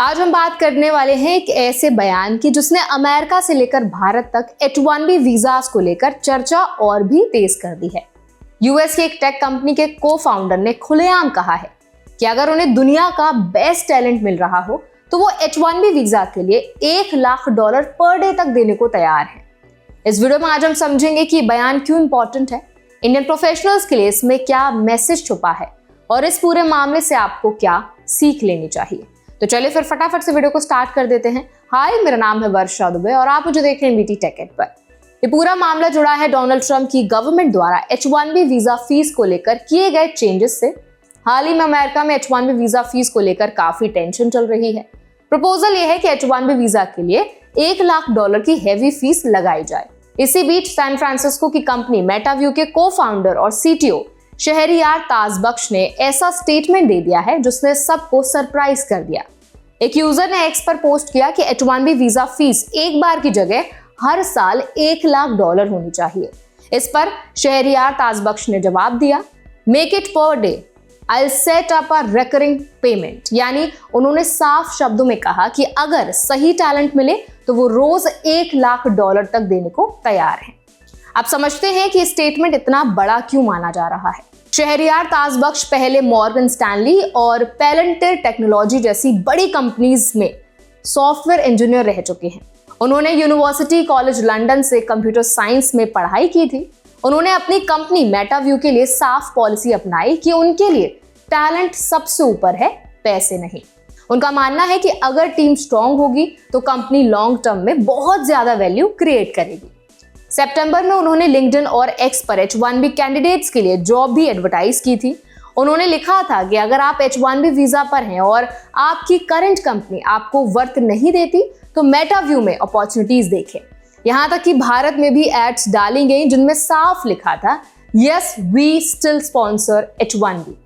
आज हम बात करने वाले हैं एक ऐसे बयान की जिसने अमेरिका से लेकर भारत तक H1B वीजास को लेकर चर्चा और भी तेज कर दी है। यूएस की एक टेक कंपनी के को फाउंडर ने खुलेआम कहा है कि अगर उन्हें दुनिया का बेस्ट टैलेंट मिल रहा हो तो वो H1B वीजा के लिए $1 लाख पर डे तक देने को तैयार है। इस वीडियो में आज हम समझेंगे कि बयान क्यों इंपॉर्टेंट है, इंडियन प्रोफेशनल्स के लिए इसमें क्या मैसेज छुपा है और इस पूरे मामले से आपको क्या सीख लेनी चाहिए। तो चलिए फिर फटाफट से वीडियो को स्टार्ट कर देते हैं। हाय, मेरा नाम है वर्षा दुबे और आप मुझे देख रहे हैं बीटी टेक एड पर। ये पूरा मामला जुड़ा है डोनाल्ड ट्रंप की गवर्नमेंट द्वारा H1B वीजा फीस को लेकर किए गए चेंजेस से। हाल ही में अमेरिका में H1B वीजा फीस को लेकर काफी टेंशन चल रही है। प्रपोजल ये है कि H1B वीजा के लिए $1 लाख की हैवी फीस लगाई जाए। इसी बीच सैन फ्रांसिस्को की कंपनी मेटाव्यू के को फाउंडर और CTO शहरियार ताजबख्श ने ऐसा स्टेटमेंट दे दिया है जिसने सबको सरप्राइज कर दिया। एक यूजर ने एक्स पर पोस्ट किया कि H1B वीजा फीस एक बार की जगह हर साल $1 लाख होनी चाहिए। इस पर शहरियार ताजबख्श ने जवाब दिया, make it per day, I set up a recurring payment. यानी उन्होंने साफ शब्दों में कहा कि अगर सही टैलेंट मिले तो वो रोज $1 लाख तक देने को तैयार हैं। आप समझते हैं कि स्टेटमेंट इतना बड़ा क्यों माना जा रहा है। शहरियार ताजबख्श पहले मॉर्गन स्टैनली और पेलेंटियर टेक्नोलॉजी जैसी बड़ी कंपनीज में सॉफ्टवेयर इंजीनियर रह चुके हैं। उन्होंने यूनिवर्सिटी कॉलेज लंदन से कंप्यूटर साइंस में पढ़ाई की थी। उन्होंने अपनी कंपनी मेटाव्यू के लिए साफ पॉलिसी अपनाई कि उनके लिए टैलेंट सबसे ऊपर है, पैसे नहीं। उनका मानना है कि अगर टीम स्ट्रांग होगी तो कंपनी लॉन्ग टर्म में बहुत ज्यादा वैल्यू क्रिएट करेगी। सितंबर में उन्होंने लिंक्डइन और एक्स पर H1B कैंडिडेट्स के लिए जॉब भी एडवर्टाइज की थी। उन्होंने लिखा था कि अगर आप H1B वीजा पर हैं और आपकी करंट कंपनी आपको वर्क नहीं देती तो मेटाव्यू में अपॉर्चुनिटीज देखें। यहां तक कि भारत में भी एड्स डाली गई जिनमें साफ लिखा था, yes we still sponsor H1B।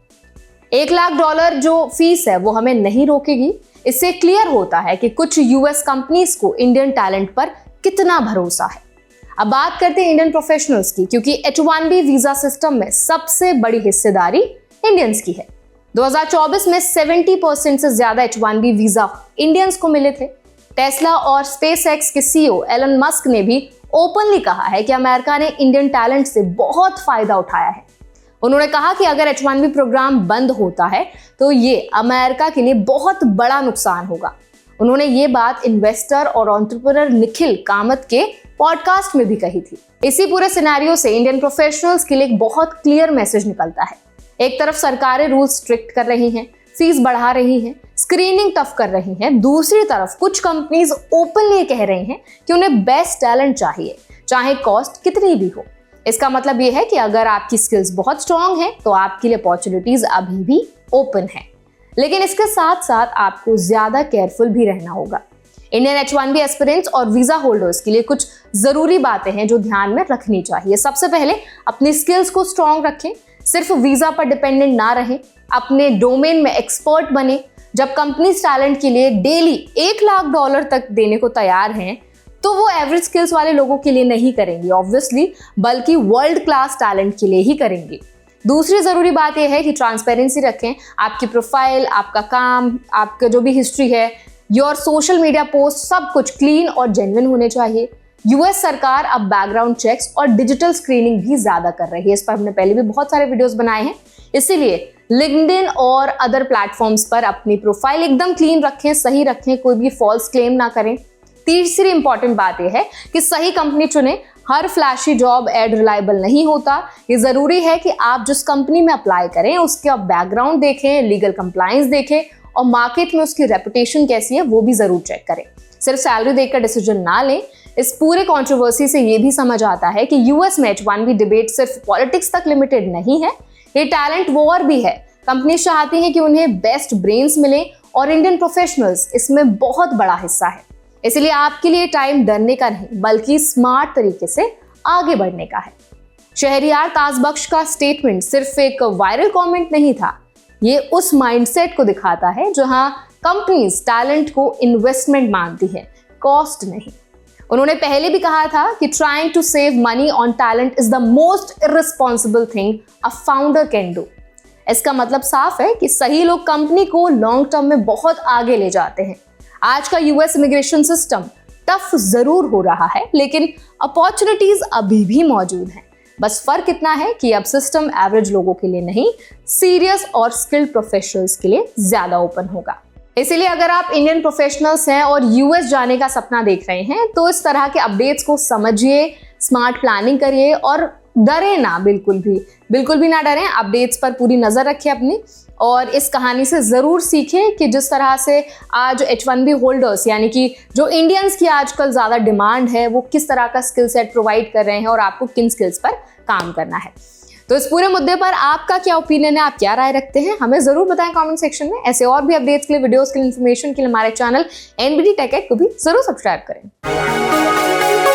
$1 lakh जो फीस है वो हमें नहीं रोकेगी। इससे क्लियर होता है कि कुछ यूएस कंपनीज को इंडियन टैलेंट पर कितना भरोसा है। अब बात करते हैं इंडियन प्रोफेशनल्स की, क्योंकि H1B वीजा सिस्टम में सबसे बड़ी हिस्सेदारी इंडियंस की है। 2024 में 70% से ज्यादा H1B वीजा इंडियंस को मिले थे। टेस्ला और स्पेसएक्स के CEO एलन मस्क ने भी ओपनली कहा है कि अमेरिका ने इंडियन टैलेंट से बहुत फायदा उठाया है। उन्होंने कहा कि अगर H1B प्रोग्राम बंद होता है तो ये अमेरिका के लिए बहुत बड़ा नुकसान होगा। उन्होंने ये बात इन्वेस्टर और एंटरप्रेन्योर निखिल कामत के पॉडकास्ट में भी कही थी। इसी पूरे सिनेरियो से इंडियन प्रोफेशनल्स के लिए एक बहुत क्लियर मैसेज निकलता है। एक तरफ सरकारें रूल स्ट्रिक्ट कर रही हैं, फीस बढ़ा रही हैं, स्क्रीनिंग टफ कर रही हैं। दूसरी तरफ कुछ कंपनीज ओपनली कह रही हैं कि उन्हें बेस्ट टैलेंट चाहिए, चाहे कॉस्ट कितनी भी हो। इसका मतलब ये है कि अगर आपकी स्किल्स बहुत स्ट्रांग हैं तो आपके लिए अपॉर्चुनिटीज अभी भी ओपन है, लेकिन इसके साथ साथ आपको ज्यादा केयरफुल भी रहना होगा। इंडियन H1B एस्पिरेंट्स और वीजा होल्डर्स के लिए कुछ जरूरी बातें हैं जो ध्यान में रखनी चाहिए। सबसे पहले अपनी स्किल्स को स्ट्रांग रखें, सिर्फ वीजा पर डिपेंडेंट ना रहें, अपने डोमेन में एक्सपर्ट बने। जब कंपनी टैलेंट के लिए डेली $1 लाख तक देने को तैयार हैं तो वो एवरेज स्किल्स वाले लोगों के लिए नहीं करेंगी ऑब्वियसली, बल्कि वर्ल्ड क्लास टैलेंट के लिए ही करेंगी। दूसरी जरूरी बात यह है कि ट्रांसपेरेंसी रखें। आपकी प्रोफाइल, आपका काम, आपका जो भी हिस्ट्री है, योर सोशल मीडिया पोस्ट, सब कुछ क्लीन और जेन्युइन होने चाहिए। यूएस सरकार अब बैकग्राउंड चेक्स और डिजिटल स्क्रीनिंग भी ज्यादा कर रही है। इस पर हमने पहले भी बहुत सारे वीडियोस बनाए हैं, इसीलिए लिंक्डइन और अदर प्लेटफॉर्म्स पर अपनी प्रोफाइल एकदम क्लीन रखें, सही रखें, कोई भी फॉल्स क्लेम ना करें। तीसरी इंपॉर्टेंट बात यह है कि सही कंपनी चुनें। हर फ्लैशी जॉब एड रिलायबल नहीं होता। ये जरूरी है कि आप जिस कंपनी में अप्लाई करें उसका बैकग्राउंड देखें, लीगल कंप्लायंस देखें और मार्केट में उसकी रेपुटेशन कैसी है वो भी जरूर चेक करें। सिर्फ सैलरी देखकर डिसीजन ना लें। इस पूरे कंट्रोवर्सी से ये भी समझ आता है कि यूएस में H1B डिबेट सिर्फ पॉलिटिक्स तक लिमिटेड नहीं है, ये टैलेंट वॉर भी है। कंपनी चाहती है कि उन्हें बेस्ट ब्रेन्स मिले और इंडियन प्रोफेशनल्स इसमें बहुत बड़ा हिस्सा है। इसलिए आपके लिए टाइम डरने का नहीं बल्कि स्मार्ट तरीके से आगे बढ़ने का है। शहरियार ताजबख्श का स्टेटमेंट सिर्फ एक वायरल कमेंट नहीं था, ये उस माइंडसेट को दिखाता है जहां कंपनीज टैलेंट को इन्वेस्टमेंट मानती है, कॉस्ट नहीं। उन्होंने पहले भी कहा था कि trying to save money on talent is the most irresponsible thing a founder can do. इसका मतलब साफ है कि सही लोग कंपनी को लॉन्ग टर्म में बहुत आगे ले जाते हैं। आज का यूएस इमिग्रेशन सिस्टम टफ जरूर हो रहा है, लेकिन अपॉर्चुनिटीज अभी भी मौजूद हैं। बस फर्क इतना है कि अब सिस्टम एवरेज लोगों के लिए नहीं, सीरियस और स्किल्ड प्रोफेशनल्स के लिए ज्यादा ओपन होगा। इसीलिए अगर आप इंडियन प्रोफेशनल्स हैं और यूएस जाने का सपना देख रहे हैं, तो इस तरह के अपडेट्स को समझिए, स्मार्ट प्लानिंग करिए और डरे ना, बिल्कुल भी ना डरें। अपडेट्स पर पूरी नजर रखें अपनी, और इस कहानी से जरूर सीखें कि जिस तरह से आज H1B होल्डर्स यानी कि जो इंडियंस की आजकल ज्यादा डिमांड है, वो किस तरह का स्किल सेट प्रोवाइड कर रहे हैं और आपको किन स्किल्स पर काम करना है। तो इस पूरे मुद्दे पर आपका क्या ओपिनियन है, आप क्या राय रखते हैं, हमें जरूर बताएं कमेंट सेक्शन में। ऐसे और भी अपडेट्स के लिए, वीडियोस के लिए, इन्फॉर्मेशन के लिए हमारे चैनल NBT Tech Ed को भी जरूर सब्सक्राइब करें।